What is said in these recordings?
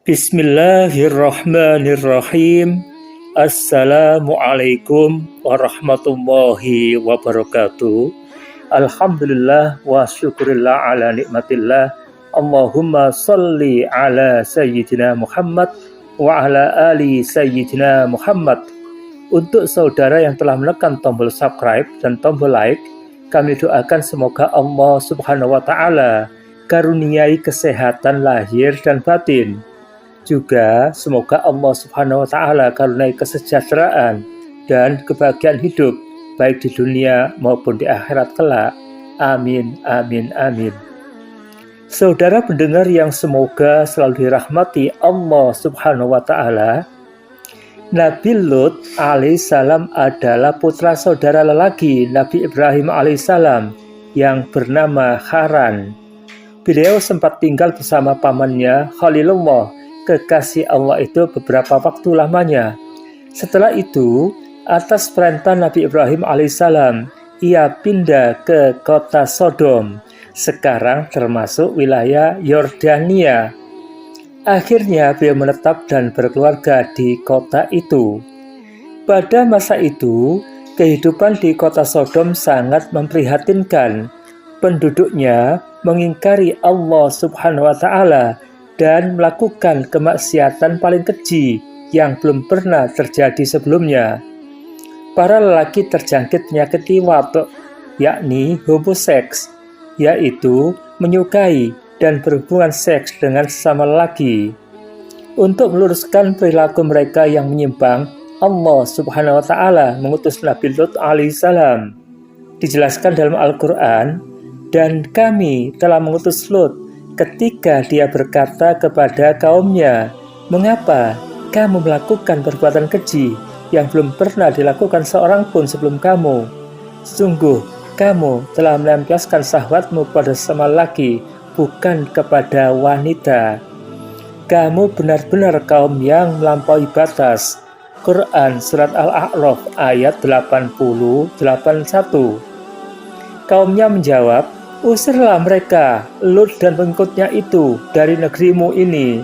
Bismillahirrahmanirrahim. Assalamualaikum warahmatullahi wabarakatuh. Alhamdulillah wa syukurillah ala nikmatillah. Allahumma salli ala Sayyidina Muhammad wa ala ali Sayyidina Muhammad. Untuk saudara yang telah menekan tombol subscribe dan tombol like, kami doakan semoga Allah Subhanahu wa Ta'ala karuniai kesehatan lahir dan batin. Juga semoga Allah Subhanahu wa Ta'ala karuniai kesejahteraan dan kebahagiaan hidup baik di dunia maupun di akhirat kelak. Amin, amin, amin. Saudara pendengar yang semoga selalu dirahmati Allah Subhanahu wa Ta'ala, Nabi Lut alaihissalam adalah putra saudara lelaki Nabi Ibrahim alaihissalam yang bernama Haran. Beliau sempat tinggal bersama pamannya Khalilullah, kekasih Allah itu, beberapa waktu lamanya. Setelah itu, atas perintah Nabi Ibrahim alaihissalam, ia pindah ke kota Sodom, sekarang termasuk wilayah Yordania. Akhirnya beliau menetap dan berkeluarga di kota itu. Pada masa itu, kehidupan di kota Sodom sangat memprihatinkan. Penduduknya mengingkari Allah Subhanahu wa Ta'ala dan melakukan kemaksiatan paling keji yang belum pernah terjadi sebelumnya. Para lelaki terjangkit penyakit liwat, yakni homoseks, yaitu menyukai dan berhubungan seks dengan sesama lelaki. Untuk meluruskan perilaku mereka yang menyimpang, Allah Subhanahu wa Ta'ala mengutus Nabi Lut alaihissalam. Dijelaskan dalam Al-Quran, dan kami telah mengutus Lut ketika dia berkata kepada kaumnya, "Mengapa kamu melakukan perbuatan keji yang belum pernah dilakukan seorang pun sebelum kamu? Sungguh kamu telah melampiaskan syahwatmu pada sesama laki, bukan kepada wanita. Kamu benar-benar kaum yang melampaui batas." Quran Surat Al-A'raf ayat 80-81. Kaumnya menjawab, "Usirlah mereka, Lut dan pengikutnya itu, dari negerimu ini.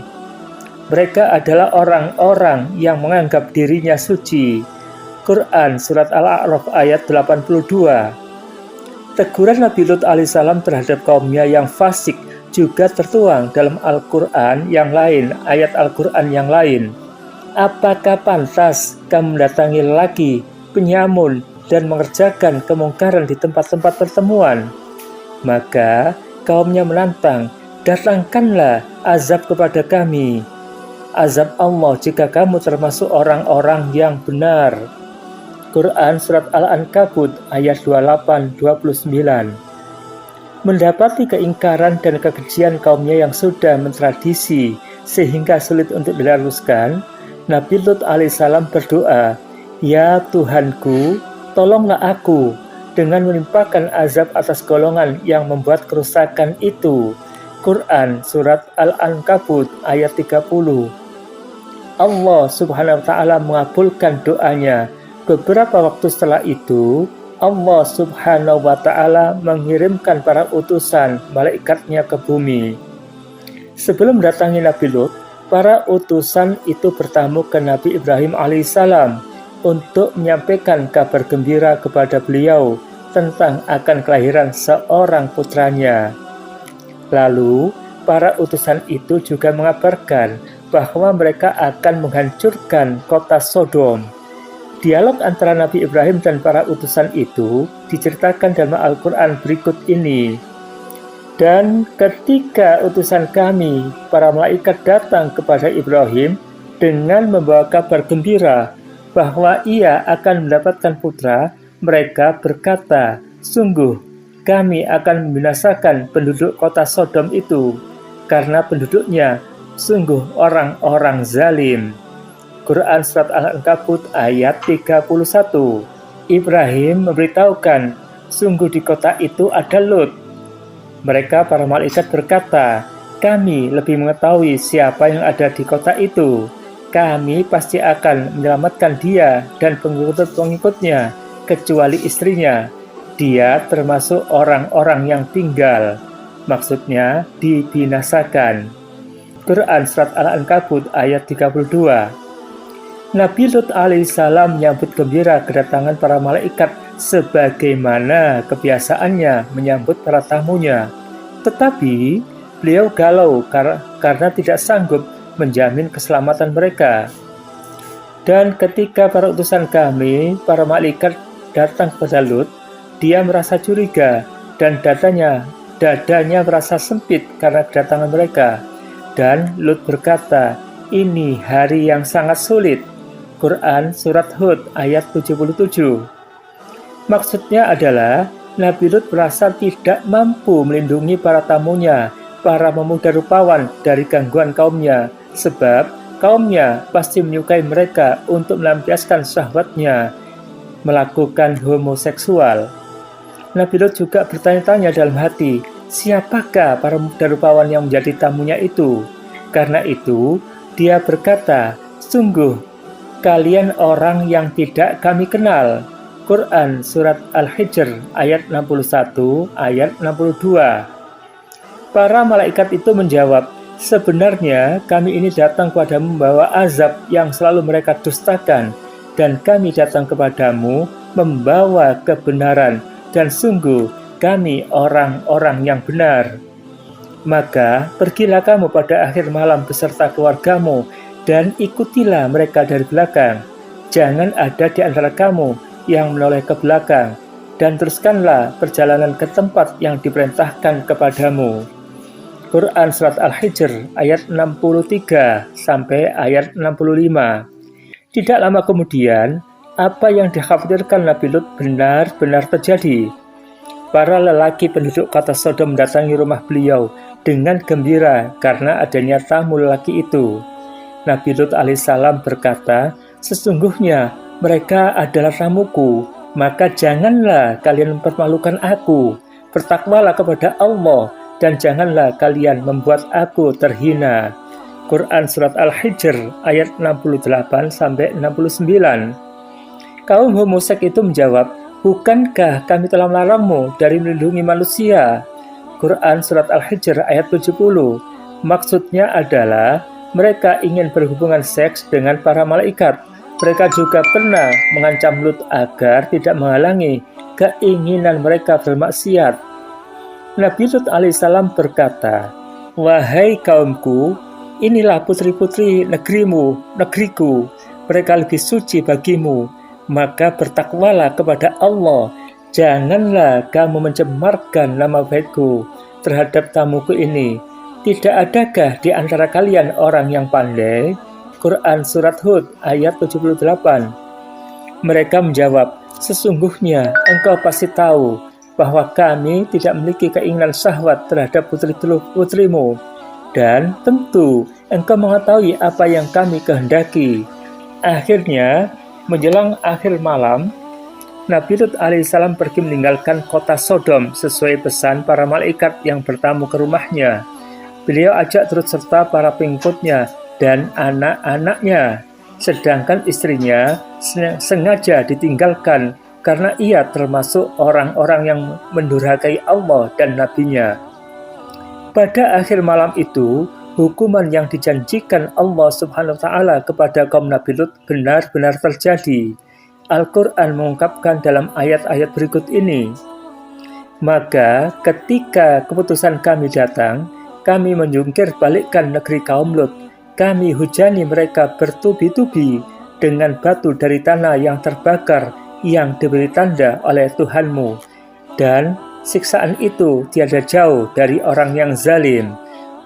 Mereka adalah orang-orang yang menganggap dirinya suci." Quran Surat Al-A'raf ayat 82. Teguran Nabi Lut alaihissalam terhadap kaumnya yang fasik juga tertuang dalam Al-Quran yang lain, ayat Al-Quran yang lain. "Apakah pantas kamu mendatangi lelaki, penyamun, dan mengerjakan kemungkaran di tempat-tempat pertemuan?" Maka kaumnya menantang, "Datangkanlah azab kepada kami, azab Allah jika kamu termasuk orang-orang yang benar." Quran Surat Al-Ankabut ayat 28-29. Mendapati keingkaran dan kekejian kaumnya yang sudah mentradisi sehingga sulit untuk diluruskan, Nabi Lut alaihissalam berdoa, "Ya Tuhanku, tolonglah aku dengan menimpakan azab atas golongan yang membuat kerusakan itu." Quran Surat Al-Ankabut ayat 30. Allah Subhanahu wa Ta'ala mengabulkan doanya. Beberapa waktu setelah itu, Allah Subhanahu wa Ta'ala mengirimkan para utusan malaikatnya ke bumi. Sebelum datangi Nabi Lut, para utusan itu bertamu ke Nabi Ibrahim alaihissalam untuk menyampaikan kabar gembira kepada beliau tentang akan kelahiran seorang putranya. Lalu, para utusan itu juga mengabarkan bahwa mereka akan menghancurkan kota Sodom. Dialog antara Nabi Ibrahim dan para utusan itu diceritakan dalam Al-Quran berikut ini. "Dan ketika utusan kami, para malaikat datang kepada Ibrahim dengan membawa kabar gembira bahwa ia akan mendapatkan putra, mereka berkata, 'Sungguh, kami akan membinasakan penduduk kota Sodom itu, karena penduduknya sungguh orang-orang zalim.'" Quran Surat Al-Ankabut ayat 31. Ibrahim memberitahukan, "Sungguh di kota itu ada Lut." Mereka para malaikat berkata, "Kami lebih mengetahui siapa yang ada di kota itu. Kami pasti akan menyelamatkan dia dan pengikut-pengikutnya, kecuali istrinya. Dia termasuk orang-orang yang tinggal." Maksudnya dibinasakan. Quran Surat Al-Ankabut ayat 32. Nabi Lut alaihissalam menyambut gembira kedatangan para malaikat sebagaimana kebiasaannya menyambut para tamunya. Tetapi beliau galau karena tidak sanggup menjamin keselamatan mereka. Dan ketika para utusan kami, para malaikat datang kepada Lut, dia merasa curiga dan dadanya merasa sempit karena kedatangan mereka. Dan Lut berkata, "Ini hari yang sangat sulit." Quran Surat Hud ayat 77. Maksudnya adalah Nabi Lut merasa tidak mampu melindungi para tamunya, para pemuda rupawan dari gangguan kaumnya, sebab kaumnya pasti menyukai mereka untuk melampiaskan syahwatnya, melakukan homoseksual. Nabi Lut juga bertanya-tanya dalam hati, siapakah para pemuda rupawan yang menjadi tamunya itu? Karena itu, dia berkata, "Sungguh, kalian orang yang tidak kami kenal." Quran Surat Al-Hijr ayat 61, ayat 62. Para malaikat itu menjawab, "Sebenarnya kami ini datang kepadamu membawa azab yang selalu mereka dustakan, dan kami datang kepadamu membawa kebenaran, dan sungguh kami orang-orang yang benar. Maka pergilah kamu pada akhir malam beserta keluargamu, dan ikutilah mereka dari belakang. Jangan ada di antara kamu yang menoleh ke belakang, dan teruskanlah perjalanan ke tempat yang diperintahkan kepadamu." Quran Surat Al-Hijr ayat 63 sampai ayat 65. Tidak lama kemudian, apa yang dikhawatirkan Nabi Lut benar-benar terjadi. Para lelaki penduduk kota Sodom mendatangi rumah beliau dengan gembira karena adanya tamu lelaki itu. Nabi Lut alaihissalam berkata, "Sesungguhnya mereka adalah tamuku, maka janganlah kalian mempermalukan aku. Bertakwalah kepada Allah dan janganlah kalian membuat aku terhina." Quran Surat Al-Hijr ayat 68 sampai 69. Kaum homoseks itu menjawab, "Bukankah kami telah melarangmu dari melindungi manusia?" Quran Surat Al-Hijr ayat 70. Maksudnya adalah mereka ingin berhubungan seks dengan para malaikat. Mereka juga pernah mengancam Lut agar tidak menghalangi keinginan mereka bermaksiat. Nabi Lut alaihissalam berkata, "Wahai kaumku, inilah putri-putri negeriku, mereka lebih suci bagimu. Maka bertakwalah kepada Allah, janganlah kamu mencemarkan nama baikku terhadap tamuku ini. Tidak adakah di antara kalian orang yang pandai?" Quran Surat Hud ayat 78. Mereka menjawab, "Sesungguhnya engkau pasti tahu bahwa kami tidak memiliki keinginan syahwat terhadap putri-putrimu, dan tentu engkau mengetahui apa yang kami kehendaki." Akhirnya, menjelang akhir malam, Nabi Lut alaihissalam pergi meninggalkan kota Sodom sesuai pesan para malaikat yang bertamu ke rumahnya. Beliau ajak turut serta para pengikutnya dan anak-anaknya, sedangkan istrinya sengaja ditinggalkan karena ia termasuk orang-orang yang mendurhakai Allah dan Nabi-Nya. Pada akhir malam itu, hukuman yang dijanjikan Allah Subhanahu wa Ta'ala kepada kaum Nabi Lut benar-benar terjadi. Al-Quran mengungkapkan dalam ayat-ayat berikut ini, "Maka ketika keputusan kami datang, kami menjungkir balikkan negeri kaum Lut. Kami hujani mereka bertubi-tubi dengan batu dari tanah yang terbakar yang diberi tanda oleh Tuhanmu. Dan siksaan itu tiada jauh dari orang yang zalim."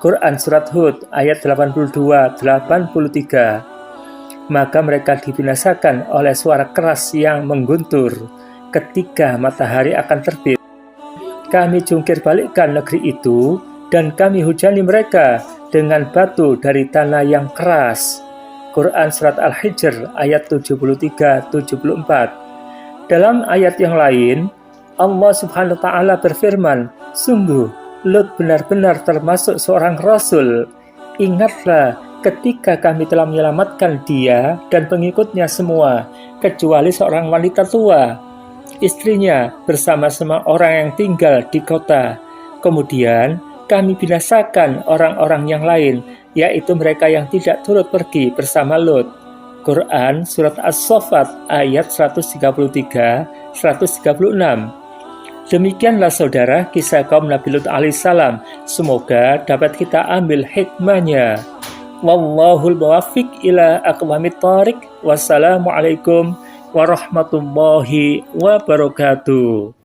Quran Surat Hud ayat 82-83. Maka mereka dibinasakan oleh suara keras yang mengguntur ketika matahari akan terbit. Kami jungkir balikkan negeri itu dan kami hujani mereka dengan batu dari tanah yang keras. Quran Surat Al-Hijr ayat 73-74. Dalam ayat yang lain, Allah Subhanahu wa Ta'ala berfirman, "Sungguh, Lut benar-benar termasuk seorang Rasul. Ingatlah ketika kami telah menyelamatkan dia dan pengikutnya semua, kecuali seorang wanita tua, istrinya bersama-sama orang yang tinggal di kota. Kemudian kami binasakan orang-orang yang lain yaitu mereka yang tidak turut pergi bersama Lut. Quran Surat As-Saffat ayat 133-136. Demikianlah saudara kisah kaum Nabi Lut alaihissalam. Semoga dapat kita ambil hikmahnya. Wallahul muwaffiq ila aqwamit thoriq. Wassalamualaikum warahmatullahi wabarakatuh.